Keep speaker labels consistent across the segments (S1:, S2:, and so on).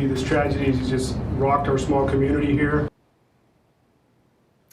S1: tragedy. This tragedy has just rocked our small community here.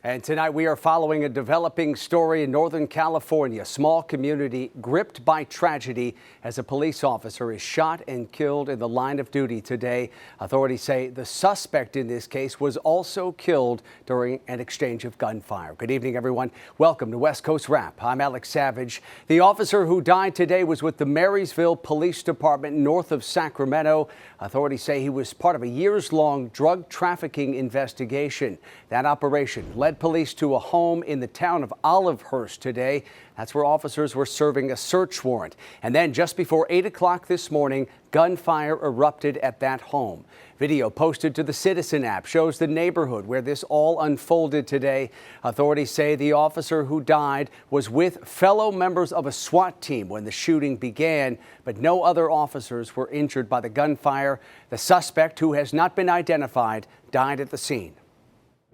S2: And tonight we are following a developing story in Northern California. A small community gripped by tragedy as a police officer is shot and killed in the line of duty today. Authorities say the suspect in this case was also killed during an exchange of gunfire. Good evening, everyone. Welcome to West Coast Wrap. I'm Alex Savage. The officer who died today was with the Marysville Police Department north of Sacramento. Authorities say he was part of a years-long drug trafficking investigation. That operation led police to a home in the town of Olivehurst today. That's where officers were serving a search warrant. And then just before 8 o'clock this morning, gunfire erupted at that home. Video posted to the Citizen app shows the neighborhood where this all unfolded today. Authorities say the officer who died was with fellow members of a SWAT team when the shooting began, but no other officers were injured by the gunfire. The suspect, who has not been identified, died at the scene.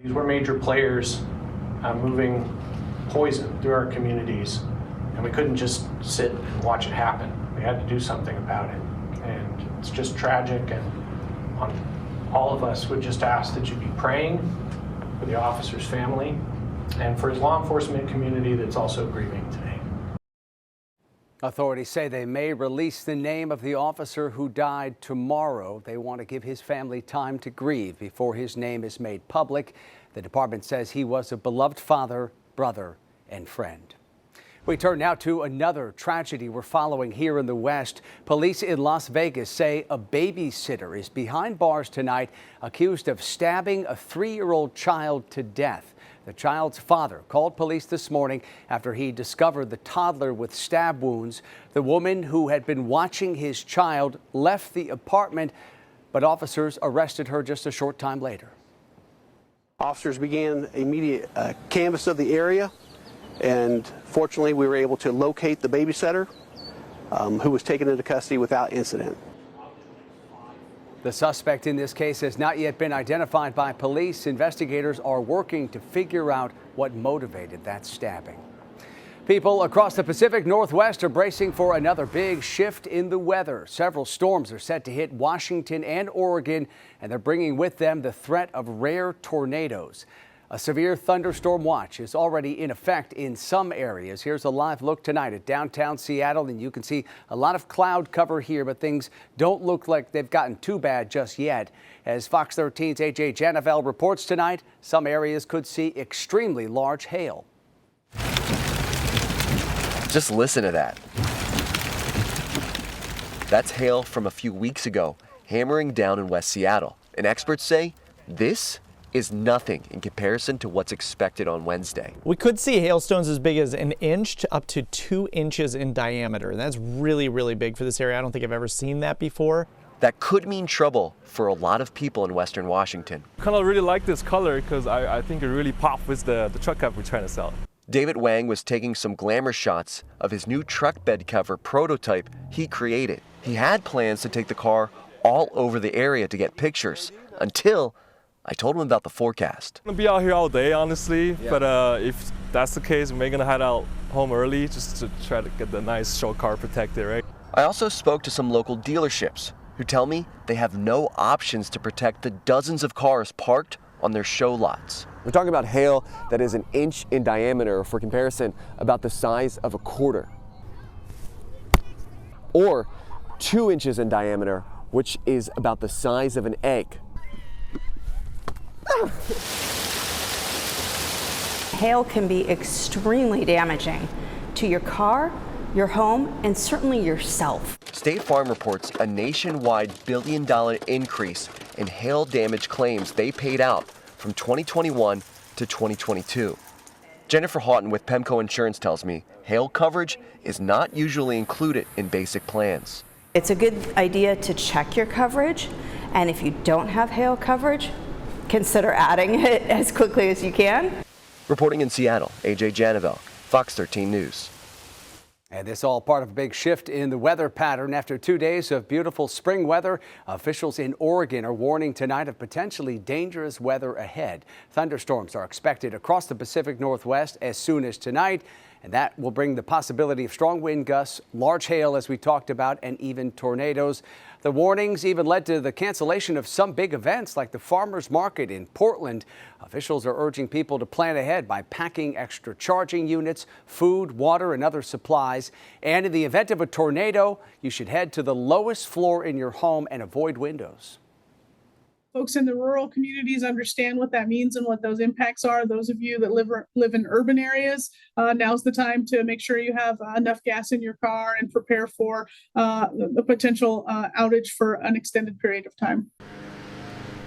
S3: These were major players moving poison through our communities, and we couldn't just sit and watch it happen. We had to do something about it, and it's just tragic, and all of us would just ask that you be praying for the officer's family and for his law enforcement community that's also grieving today.
S2: Authorities say they may release the name of the officer who died tomorrow. They want to give his family time to grieve before his name is made public. The department says he was a beloved father, brother, and friend. We turn now to another tragedy we're following here in the West. Police in Las Vegas say a babysitter is behind bars tonight, accused of stabbing a 3-year-old child to death. The child's father called police this morning after he discovered the toddler with stab wounds. The woman who had been watching his child left the apartment, but officers arrested her just a short time later.
S4: Officers began immediate canvass of the area, and fortunately we were able to locate the babysitter, who was taken into custody without incident.
S2: The suspect in this case has not yet been identified by police. Investigators are working to figure out what motivated that stabbing. People across the Pacific Northwest are bracing for another big shift in the weather. Several storms are set to hit Washington and Oregon, and they're bringing with them the threat of rare tornadoes. A severe thunderstorm watch is already in effect in some areas. Here's a live look tonight at downtown Seattle, and you can see a lot of cloud cover here, but things don't look like they've gotten too bad just yet. As Fox 13's AJ Janavel reports tonight, some areas could see extremely large hail.
S5: Just listen to that. That's hail from a few weeks ago, hammering down in West Seattle. And experts say this is nothing in comparison to what's expected on Wednesday.
S6: We could see hailstones as big as 1 inch to up to 2 inches in diameter. That's really, really big for this area. I don't think I've ever seen that before.
S5: That could mean trouble for a lot of people in Western Washington.
S7: Kind of really like this color because I think it really pops with the truck cover we're trying to sell.
S5: David Wang was taking some glamour shots of his new truck bed cover prototype he created. He had plans to take the car all over the area to get pictures until I told him about the forecast.
S7: I'm gonna be out here all day, honestly, but if that's the case, we're gonna head out home early just to try to get the nice show car protected, right?
S5: I also spoke to some local dealerships who tell me they have no options to protect the dozens of cars parked on their show lots.
S8: We're talking about hail that is 1 inch in diameter, for comparison, about the size of a quarter. Or 2 inches in diameter, which is about the size of an egg.
S9: Hail can be extremely damaging to your car, your home, and certainly yourself.
S5: State Farm reports a nationwide billion-dollar increase in hail damage claims they paid out from 2021 to 2022. Jennifer Houghton with Pemco Insurance tells me hail coverage is not usually included in basic plans.
S9: It's a good idea to check your coverage, and if you don't have hail coverage, consider adding it as quickly as you can.
S5: Reporting in Seattle, AJ Janavel, Fox 13 News.
S2: And this all part of a big shift in the weather pattern. After 2 days of beautiful spring weather, officials in Oregon are warning tonight of potentially dangerous weather ahead. Thunderstorms are expected across the Pacific Northwest as soon as tonight. and that will bring the possibility of strong wind gusts, large hail, as we talked about, and even tornadoes. The warnings even led to the cancellation of some big events like the farmers market in Portland. Officials are urging people to plan ahead by packing extra charging units, food, water, and other supplies. And in the event of a tornado, you should head to the lowest floor in your home and avoid windows.
S10: Folks in the rural communities understand what that means and what those impacts are. Those of you that live in urban areas, now's the time to make sure you have enough gas in your car and prepare for the potential outage for an extended period of time.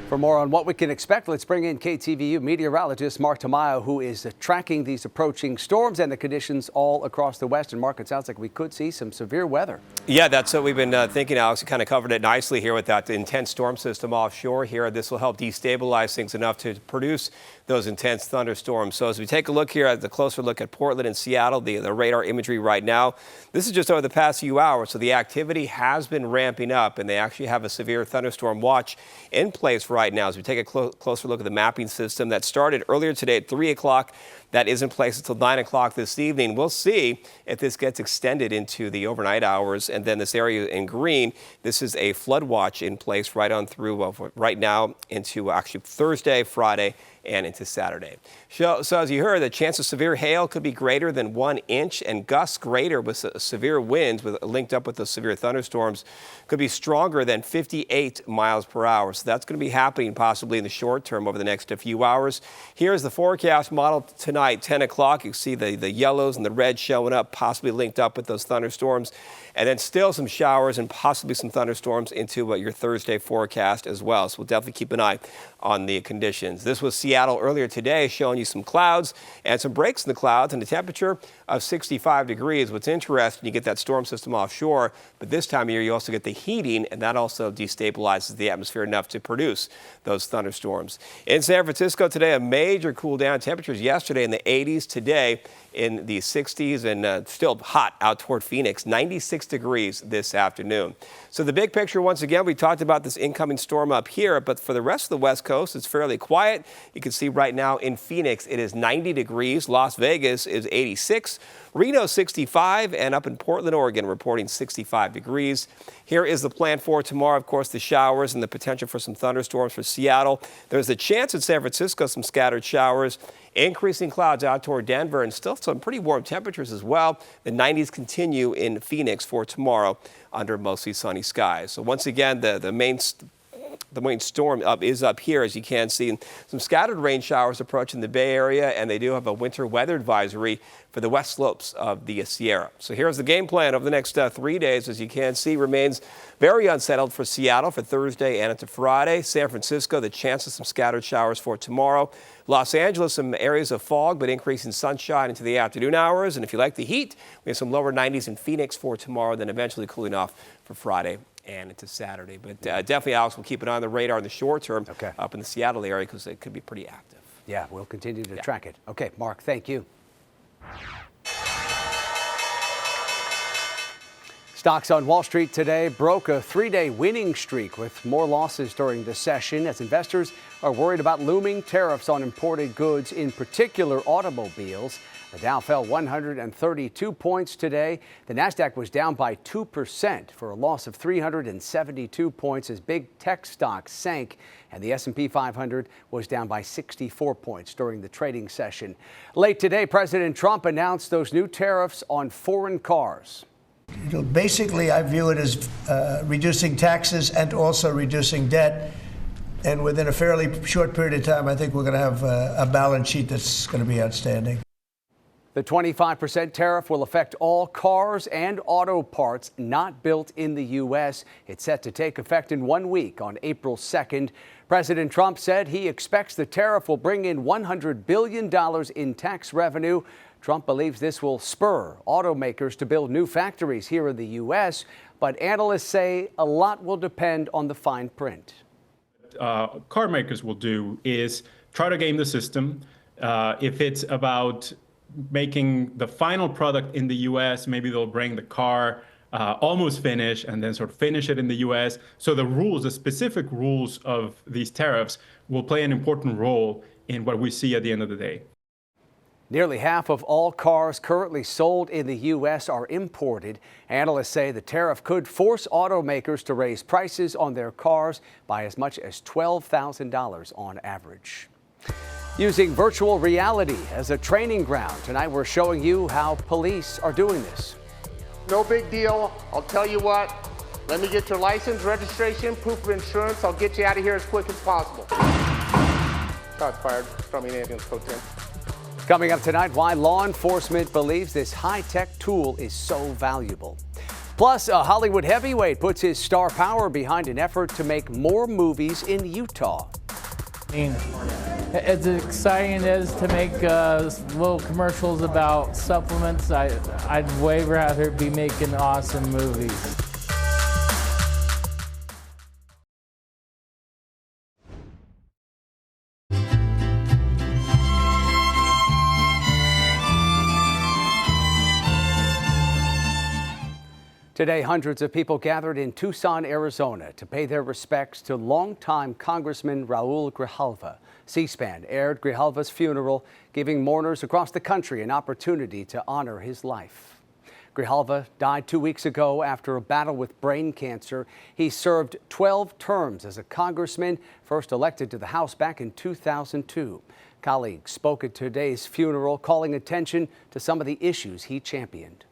S2: For more on what we can expect, let's bring in KTVU meteorologist Mark Tamayo, who is tracking these approaching storms and the conditions all across the West. And Mark, it sounds like we could see some severe weather.
S11: Yeah, that's what we've been thinking, Alex. You kind of covered it nicely here with that intense storm system offshore here. This will help destabilize things enough to produce those intense thunderstorms. So as we take a look here at the closer look at Portland and Seattle, the radar imagery right now, this is just over the past few hours. So the activity has been ramping up, and they actually have a severe thunderstorm watch in place right now. As we take a closer look at the mapping system that started earlier today at 3 o'clock, that is in place until 9 o'clock this evening. We'll see if this gets extended into the overnight hours. And then this area in green, this is a flood watch in place right on through right now into actually Thursday, Friday, and into Saturday. So as you heard, the chance of severe hail could be greater than 1 inch, and gusts greater with severe winds linked up with those severe thunderstorms could be stronger than 58 miles per hour. So that's going to be happening possibly in the short term over the next few hours. Here's the forecast model tonight, 10 o'clock. You see the yellows and the reds showing up, possibly linked up with those thunderstorms. And then still some showers and possibly some thunderstorms into your Thursday forecast as well. So we'll definitely keep an eye on the conditions. This was Seattle earlier today, showing you some clouds and some breaks in the clouds and a temperature of 65 degrees. What's interesting, you get that storm system offshore, but this time of year you also get the heating, and that also destabilizes the atmosphere enough to produce those thunderstorms. In San Francisco today, a major cool down. Temperatures yesterday in the 80s, today in the 60s, and still hot out toward Phoenix, 96 degrees this afternoon. So the big picture, once again, we talked about this incoming storm up here, but for the rest of the West Coast, it's fairly quiet. You can see right now in Phoenix, it is 90 degrees. Las Vegas is 86. Reno 65, and up in Portland, Oregon, reporting 65 degrees. Here is the plan for tomorrow. Of course, the showers and the potential for some thunderstorms for Seattle. There's a chance in San Francisco, some scattered showers. Increasing clouds out toward Denver, and still some pretty warm temperatures as well. The 90s continue in Phoenix for tomorrow under mostly sunny skies. So once again, the main storm is up here, as you can see, and some scattered rain showers approaching the Bay Area, and they do have a winter weather advisory for the west slopes of the Sierra. So here's the game plan over the next 3 days. As you can see, remains very unsettled for Seattle for Thursday and into Friday. San Francisco, the chance of some scattered showers for tomorrow. Los Angeles, some areas of fog, but increasing sunshine into the afternoon hours. And if you like the heat, we have some lower 90s in Phoenix for tomorrow, then eventually cooling off for Friday and into Saturday. But definitely, Alex, we'll keep it on the radar in the short term up in the Seattle area because it could be pretty active.
S2: Yeah, we'll continue to track it. Okay, Mark, thank you. Stocks on Wall Street today broke a 3-day winning streak with more losses during the session as investors are worried about looming tariffs on imported goods, in particular automobiles. The Dow fell 132 points today. The Nasdaq was down by 2% for a loss of 372 points as big tech stocks sank, and the S&P 500 was down by 64 points during the trading session. Late today, President Trump announced those new tariffs on foreign cars.
S12: Basically, I view it as reducing taxes and also reducing debt. And within a fairly short period of time, I think we're going to have a balance sheet that's going to be outstanding.
S2: The 25% tariff will affect all cars and auto parts not built in the U.S. It's set to take effect in 1 week on April 2nd. President Trump said he expects the tariff will bring in $100 billion in tax revenue. Trump believes this will spur automakers to build new factories here in the U.S., but analysts say a lot will depend on the fine print.
S13: Car makers will do is try to game the system. If it's about making the final product in the U.S., maybe they'll bring the car almost finished and then sort of finish it in the U.S. So the rules, the specific rules of these tariffs will play an important role in what we see at the end of the day.
S2: Nearly half of all cars currently sold in the U.S. are imported. Analysts say the tariff could force automakers to raise prices on their cars by as much as $12,000 on average. Using virtual reality as a training ground, tonight we're showing you how police are doing this.
S14: No big deal. I'll tell you what. Let me get your license, registration, proof of insurance. I'll get you out of here as quick as possible. Shots fired. From me, ambulance code 10.
S2: Coming up tonight, why law enforcement believes this high-tech tool is so valuable. Plus, a Hollywood heavyweight puts his star power behind an effort to make more movies in Utah.
S15: As exciting as it is to make little commercials about supplements, I'd way rather be making awesome movies.
S2: Today, hundreds of people gathered in Tucson, Arizona to pay their respects to longtime Congressman Raul Grijalva. C-SPAN aired Grijalva's funeral, giving mourners across the country an opportunity to honor his life. Grijalva died 2 weeks ago after a battle with brain cancer. He served 12 terms as a congressman, first elected to the House back in 2002. Colleagues spoke at today's funeral, calling attention to some of the issues he championed.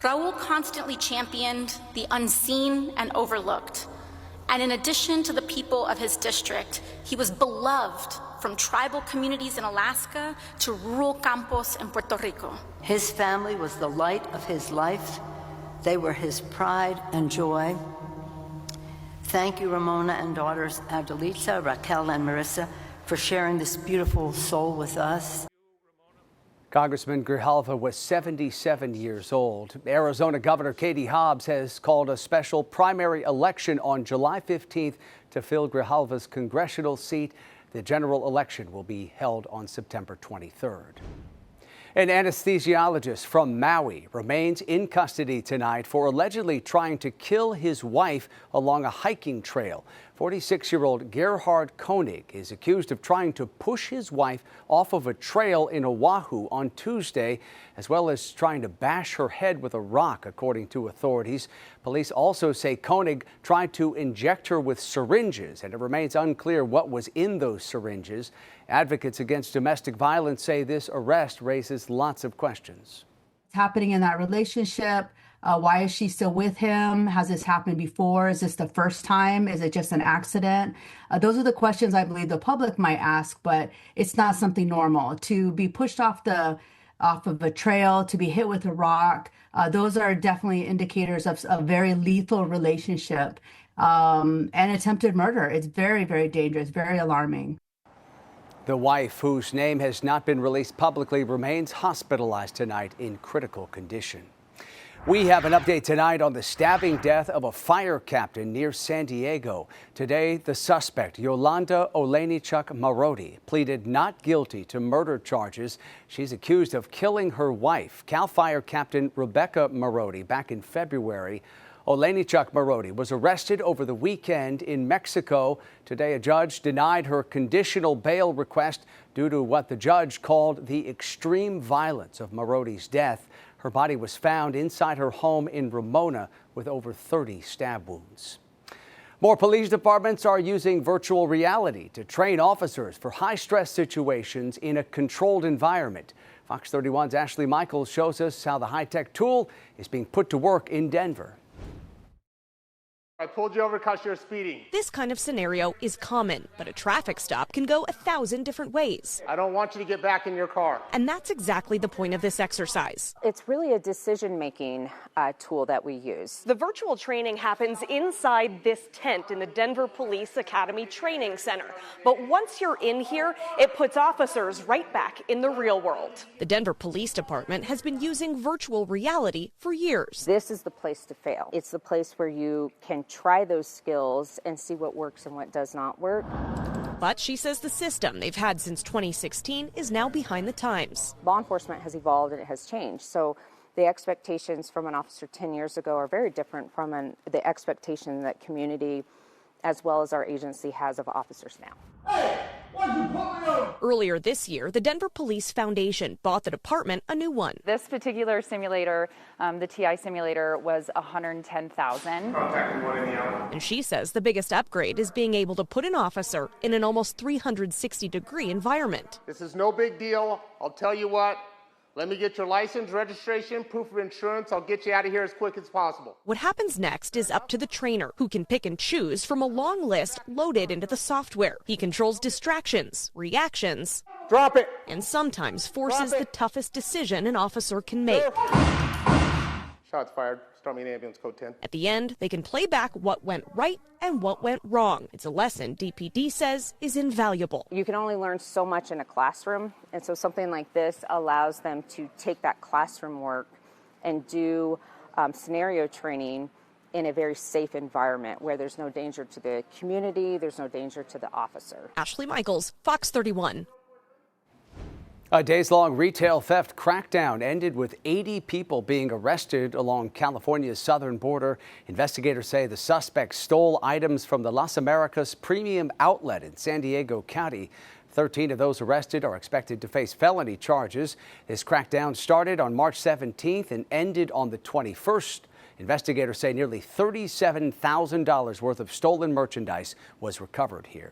S16: Raul constantly championed the unseen and overlooked. And in addition to the people of his district, he was beloved from tribal communities in Alaska to rural campos in Puerto Rico.
S17: His family was the light of his life. They were his pride and joy. Thank you, Ramona and daughters Adelita, Raquel, and Marissa, for sharing this beautiful soul with us.
S2: Congressman Grijalva was 77 years old. Arizona Governor Katie Hobbs has called a special primary election on July 15th to fill Grijalva's congressional seat. The general election will be held on September 23rd. An anesthesiologist from Maui remains in custody tonight for allegedly trying to kill his wife along a hiking trail. 46-year-old Gerhard Koenig is accused of trying to push his wife off of a trail in Oahu on Tuesday, as well as trying to bash her head with a rock, according to authorities. Police also say Koenig tried to inject her with syringes, and it remains unclear what was in those syringes. Advocates against domestic violence say this arrest raises lots of questions.
S18: What's happening in that relationship? Why is she still with him? Has this happened before? Is this the first time? Is it just an accident? Those are the questions I believe the public might ask, but it's not something normal. To be pushed off of a trail, to be hit with a rock, those are definitely indicators of a very lethal relationship and attempted murder. It's very, very dangerous, very alarming.
S2: The wife, whose name has not been released publicly, remains hospitalized tonight in critical condition. We have an update tonight on the stabbing death of a fire captain near San Diego. Today, the suspect, Yolanda Olejniczuk Marody, pleaded not guilty to murder charges. She's accused of killing her wife, Cal Fire Captain Rebecca Marody, back in February. Olejniczuk Marody was arrested over the weekend in Mexico. Today, a judge denied her conditional bail request due to what the judge called the extreme violence of Marody's death. Her body was found inside her home in Ramona with over 30 stab wounds. More police departments are using virtual reality to train officers for high-stress situations in a controlled environment. Fox 31's Ashley Michaels shows us how the high-tech tool is being put to work in Denver.
S14: I pulled you over because you're speeding.
S19: This kind of scenario is common, but a traffic stop can go 1,000 different ways.
S14: I don't want you to get back in your car.
S19: And that's exactly the point of this exercise.
S20: It's really a decision-making tool that we use.
S21: The virtual training happens inside this tent in the Denver Police Academy Training Center. But once you're in here, it puts officers right back in the real world.
S19: The Denver Police Department has been using virtual reality for years.
S20: This is the place to fail. It's the place where you can try those skills and see what works and what does not work.
S19: But she says the system they've had since 2016 is now behind the times.
S20: Law enforcement has evolved and it has changed. So the expectations from an officer 10 years ago are very different from the expectation that community as well as our agency has of officers now.
S14: Hey,
S19: Earlier this year, the Denver Police Foundation bought the department a new one.
S1: This particular simulator, the TI simulator, was $110,000.
S19: And she says the biggest upgrade is being able to put an officer in an almost 360-degree environment.
S14: This is no big deal. I'll tell you what. Let me get your license, registration, proof of insurance. I'll get you out of here as quick as possible.
S19: What happens next is up to the trainer, who can pick and choose from a long list loaded into the software. He controls distractions, reactions,
S14: drop it,
S19: and sometimes forces the toughest decision an officer can make.
S14: Shots fired. Start me an ambulance, code 10.
S19: At the end, they can play back what went right and what went wrong. It's a lesson DPD says is invaluable.
S20: You can only learn so much in a classroom, and so something like this allows them to take that classroom work and do scenario training in a very safe environment where there's no danger to the community, there's no danger to the officer.
S19: Ashley Michaels, Fox 31.
S2: A days-long retail theft crackdown ended with 80 people being arrested along California's southern border. Investigators say the suspects stole items from the Las Americas premium outlet in San Diego County. 13 of those arrested are expected to face felony charges. This crackdown started on March 17th and ended on the 21st. Investigators say nearly $37,000 worth of stolen merchandise was recovered here.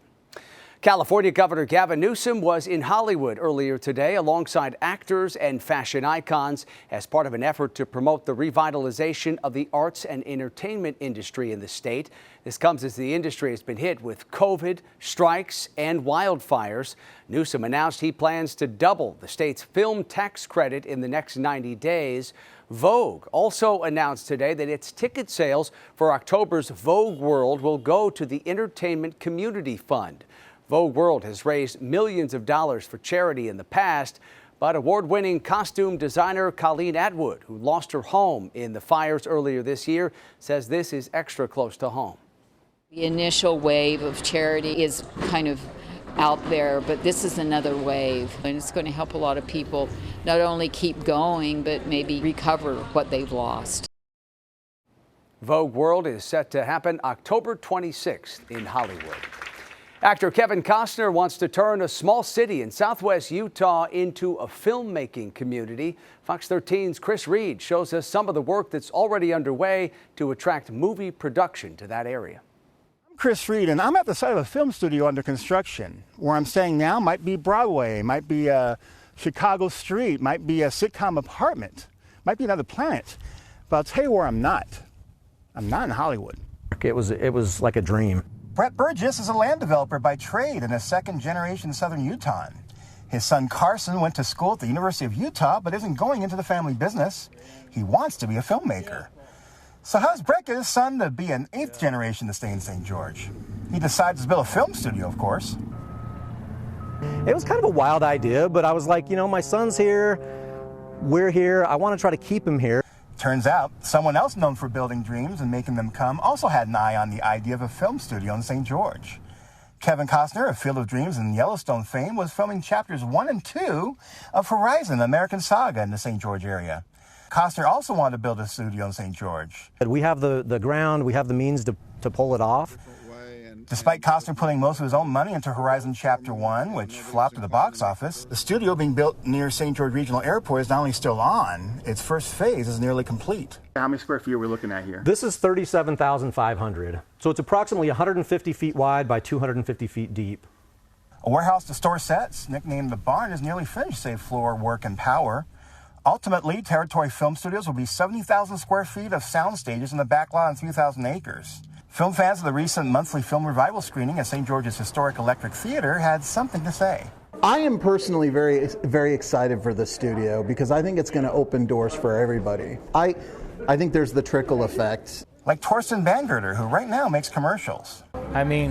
S2: California Governor Gavin Newsom was in Hollywood earlier today alongside actors and fashion icons as part of an effort to promote the revitalization of the arts and entertainment industry in the state. This comes as the industry has been hit with COVID, strikes, and wildfires. Newsom announced he plans to double the state's film tax credit in the next 90 days. Vogue also announced today that its ticket sales for October's Vogue World will go to the Entertainment Community Fund. Vogue World has raised millions of dollars for charity in the past, but award-winning costume designer Colleen Atwood, who lost her home in the fires earlier this year, says this is extra close to home.
S22: The initial wave of charity is kind of out there, but this is another wave, and it's going to help a lot of people not only keep going, but maybe recover what they've lost.
S2: Vogue World is set to happen October 26th in Hollywood. Actor Kevin Costner wants to turn a small city in southwest Utah into a filmmaking community. Fox 13's Chris Reed shows us some of the work that's already underway to attract movie production to that area.
S23: I'm Chris Reed, and I'm at the site of a film studio under construction. Where I'm staying now might be Broadway, might be Chicago Street, might be a sitcom apartment, might be another planet. But I'll tell you where I'm not. I'm not in Hollywood.
S24: It was like a dream.
S23: Brett Burgess is a land developer by trade and a second-generation Southern Utahn. His son Carson went to school at the University of Utah, but isn't going into the family business. He wants to be a filmmaker. So how's Brett get his son to be an eighth generation to stay in St. George? He decides to build a film studio, of course.
S24: It was kind of a wild idea, but I was like, you know, my son's here, we're here, I want to try to keep him here.
S23: Turns out, someone else known for building dreams and making them come also had an eye on the idea of a film studio in St. George. Kevin Costner of Field of Dreams and Yellowstone fame was filming chapters 1 and 2 of Horizon, the American saga in the St. George area. Costner also wanted to build a studio in St. George.
S24: We have the ground, we have the means to pull it off.
S23: Despite Costner putting most of his own money into Horizon Chapter 1, which flopped at the box office, the studio being built near St. George Regional Airport is not only still on, its first phase is nearly complete. How many square feet are we looking at here?
S24: This is 37,500. So it's approximately 150 feet wide by 250 feet deep.
S23: A warehouse to store sets, nicknamed The Barn, is nearly finished, save floor work and power. Ultimately, Territory Film Studios will be 70,000 square feet of sound stages in the back lot on 3,000 acres. Film fans of the recent monthly film revival screening at St. George's Historic Electric Theater had something to say.
S25: I am personally very, very excited for this studio because I think it's going to open doors for everybody. I think there's the trickle effect.
S23: Like Torsten Bangerter, who right now makes commercials.
S15: I mean,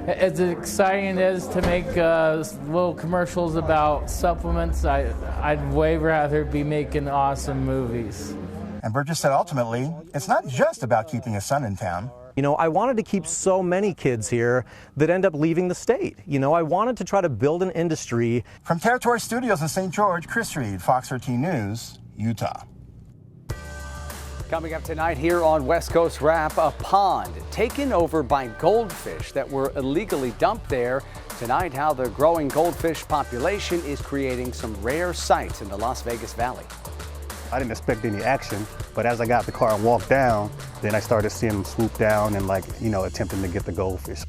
S15: as exciting as it is to make little commercials about supplements, I'd way rather be making awesome movies.
S23: And Burgess said ultimately, it's not just about keeping his son in town.
S24: You know, I wanted to keep so many kids here that end up leaving the state. You know, I wanted to try to build an industry.
S23: From Territory Studios in St. George, Chris Reed, Fox 13 News, Utah.
S2: Coming up tonight here on West Coast Wrap, a pond taken over by goldfish that were illegally dumped there. Tonight, how the growing goldfish population is creating some rare sights in the Las Vegas Valley.
S24: I didn't expect any action, but as I got the car and walked down, then I started seeing them swoop down and attempting to get the goldfish.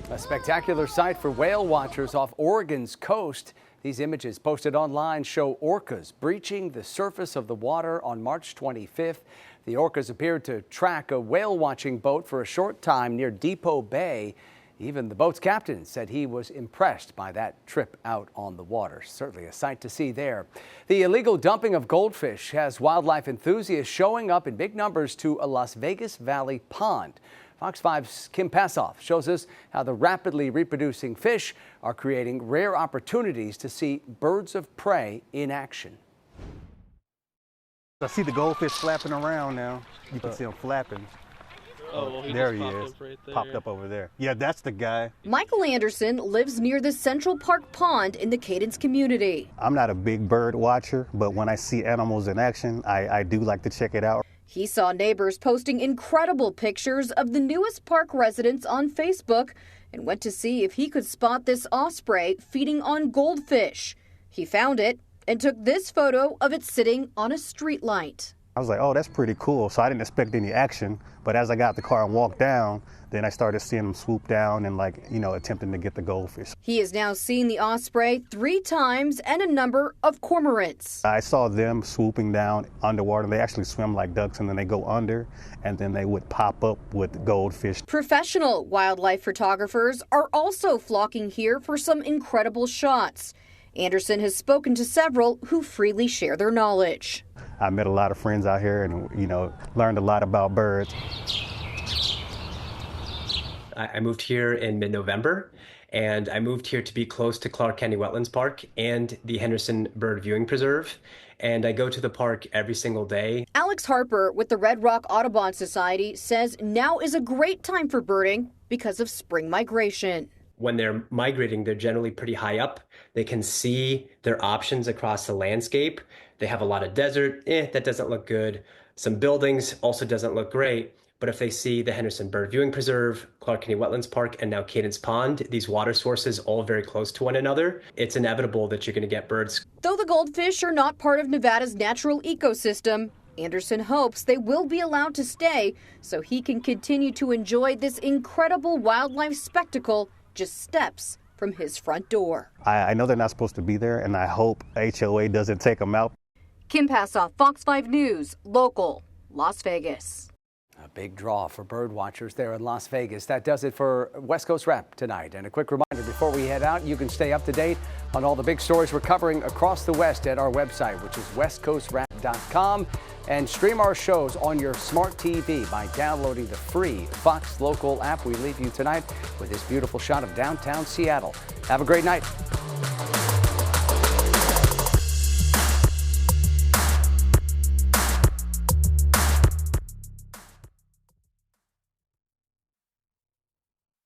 S2: A spectacular sight for whale watchers off Oregon's coast. These images posted online show orcas breaching the surface of the water on March 25th. The orcas appeared to track a whale watching boat for a short time near Depot Bay. Even the boat's captain said he was impressed by that trip out on the water. Certainly a sight to see there. The illegal dumping of goldfish has wildlife enthusiasts showing up in big numbers to a Las Vegas Valley pond. Fox 5's Kim Passoff shows us how the rapidly reproducing fish are creating rare opportunities to see birds of prey in action.
S24: I see the goldfish flapping around now. You can see him flapping.
S3: Oh, well,
S24: there he is. Popped up over there. Yeah, that's the guy.
S4: Michael Anderson lives near the Central Park Pond in the Cadence community.
S24: I'm not a big bird watcher, but when I see animals in action, I do like to check it out.
S4: He saw neighbors posting incredible pictures of the newest park residents on Facebook and went to see if he could spot this osprey feeding on goldfish. He found it and took this photo of it sitting on a streetlight.
S24: I was like, oh, that's pretty cool. So I didn't expect any action, but as I got the car and walked down, then I started seeing them swoop down and attempting to get the goldfish.
S4: He has now seen the osprey 3 times and a number of cormorants.
S24: I saw them swooping down underwater. They actually swim like ducks and then they go under and then they would pop up with goldfish.
S4: Professional wildlife photographers are also flocking here for some incredible shots. Anderson has spoken to several who freely share their knowledge.
S24: I met a lot of friends out here and, learned a lot about birds.
S6: I moved here in mid-November, and I moved here to be close to Clark County Wetlands Park and the Henderson Bird Viewing Preserve, and I go to the park every single day.
S4: Alex Harper with the Red Rock Audubon Society says now is a great time for birding because of spring migration.
S6: When they're migrating, they're generally pretty high up. They can see their options across the landscape. They have a lot of desert, that doesn't look good. Some buildings also doesn't look great. But if they see the Henderson Bird Viewing Preserve, Clark County Wetlands Park, and now Cadence Pond, these water sources all very close to one another, it's inevitable that you're going to get birds.
S4: Though the goldfish are not part of Nevada's natural ecosystem, Anderson hopes they will be allowed to stay so he can continue to enjoy this incredible wildlife spectacle just steps from his front door.
S24: I know they're not supposed to be there, and I hope HOA doesn't take them out.
S4: Kim Passoff, Fox 5 News, local, Las Vegas.
S2: A big draw for bird watchers there in Las Vegas. That does it for West Coast Wrap tonight. And a quick reminder before we head out, you can stay up to date on all the big stories we're covering across the West at our website, which is westcoastwrap.com. And stream our shows on your smart TV by downloading the free Fox Local app. We leave you tonight with this beautiful shot of downtown Seattle. Have a great night.